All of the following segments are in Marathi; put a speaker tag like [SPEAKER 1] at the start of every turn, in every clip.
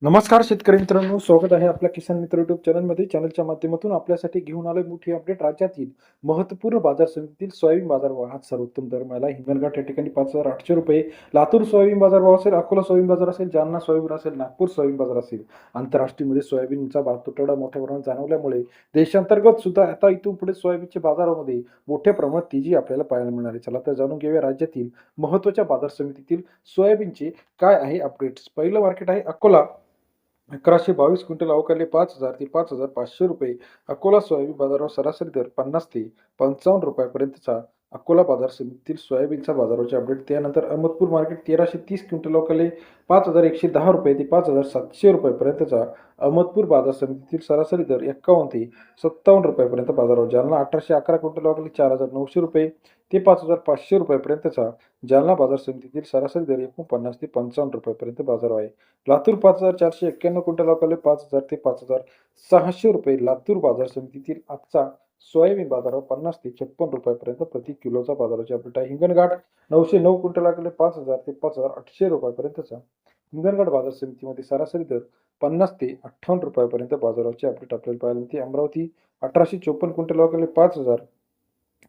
[SPEAKER 1] नमस्कार शेतकरी मित्रांनो, स्वागत आहे आपल्या किसान मित्र युट्यूब चॅनलमध्ये. चॅनलच्या माध्यमातून आपल्यासाठी घेऊन आलोय मोठी अपडेट. राज्यातील महत्त्वपूर्ण बाजार समितीतील सोयाबीन बाजारभाव. आज सर्वोत्तम दर मिळाला. हिंगणघाट या ठिकाणी 5,800 रुपये, लातूर सोयाबीन बाजारभाव असेल, अकोला सोयाबीन बाजार असेल, जालना सोयाबीन असेल, नागपूर सोयाबीन बाजार असेल. आंतरराष्ट्रीयमध्ये सोयाबीनचा तुटवडा मोठ्या प्रमाणात जाणवल्यामुळे देशांतर्गत सुद्धा आता इथून पुढे सोयाबीनच्या बाजारामध्ये मोठ्या प्रमाणात तेजी आपल्याला पाहायला मिळणार आहे. चला तर जाणून घेऊया राज्यातील महत्त्वाच्या बाजार समितीतील सोयाबीनचे काय आहे अपडेट्स. पहिलं मार्केट आहे अकोला. 1122 क्विंटल अवकाळले 5,000 ते 5,500 रुपये. अकोला सोयाबीन बाजारावर सरासरी दर 50 ते 55 रुपयापर्यंतचा अकोला बाजार समितीतील सोयाबीनचा बाजाराचे अपडेट. त्यानंतर अहमदपूर मार्केट 1330 क्विंटल अवकाळले 5,110 रुपये ते 5,700 रुपयापर्यंतचा अहमदपूर बाजार समितीतील सरासरी दर 51 ते 57 रुपयापर्यंत बाजारावर. जालना 1811 क्विंटल अवकाळले 4,900 रुपये ते 5,500 रुपयापर्यंतचा जालना बाजार समितीतील सरासरी दर 49 ते 55 रुपयापर्यंत बाजार आहे. लातूर 5,491 क्विंटल अवकाळले 5,000 ते 5,600 रुपये. लातूर बाजार समितीतील आजचा सोयाबीन बाजारावर 50 ते 56 रुपयापर्यंत प्रति किलोचा बाजाराची अपडेट आहे. हिंगणघाट 909 क्विंटल अवकाळले 5,000 ते 5,800 रुपयापर्यंतचा हिंगणघाट बाजार समितीमध्ये सरासरी दर 50 ते 58 रुपयापर्यंत बाजाराची अपडेट आपल्याला पाहायला मिळते. अमरावती 1854 क्विंटल अवकाळले 5,000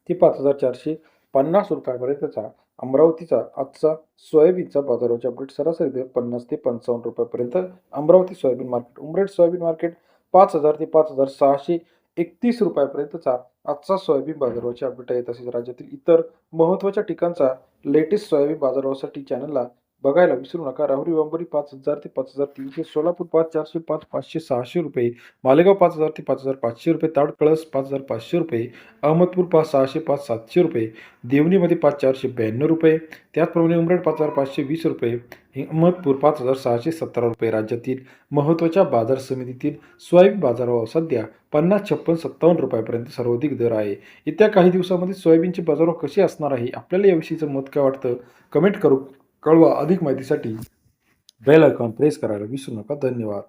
[SPEAKER 1] ते 5,450 रुपयापर्यंतचा अमरावतीचा आजचा सोयाबीनचा बाजाराचे अपडेट. सरासरी दर 50 ते 55 रुपयापर्यंत Amravati soybean market. Umred soybean market 5,000 ते 5,631 रुपयापर्यंतचा आजचा सोयाबीन बाजाराचे अपडेट आहे. तसेच राज्यातील इतर महत्त्वाच्या ठिकाणचा लेटेस्ट सोयाबीन बाजारासाठी चॅनलला बघायला विसरू नका. राहुरी वांबोरी 5,000 ते 5,300, सोलापूर 5,400, 5,500, 600 रुपये, मालेगाव 5,000 ते 5,500 रुपये, ताड कळस 5,500 रुपये, अहमदपूर 5,600, 5,700 रुपये, देवणीमध्ये 5,492 रुपये, त्याचप्रमाणे उमरेड 5,520 रुपये, अहमदपूर 5,617 रुपये. राज्यातील महत्त्वाच्या बाजार समितीतील सोयाबीन बाजारभाव सध्या 50, 56, 57 रुपयापर्यंत सर्वाधिक दर आहे. येत्या काही दिवसामध्ये सोयाबीनचे बाजारभाव कसे असणार आहे, आपल्याला याविषयीचं मत काय वाटतं कमेंट कळवा. अधिक माहितीसाठी बेल आयकॉन प्रेस करायला विसरू नका. धन्यवाद.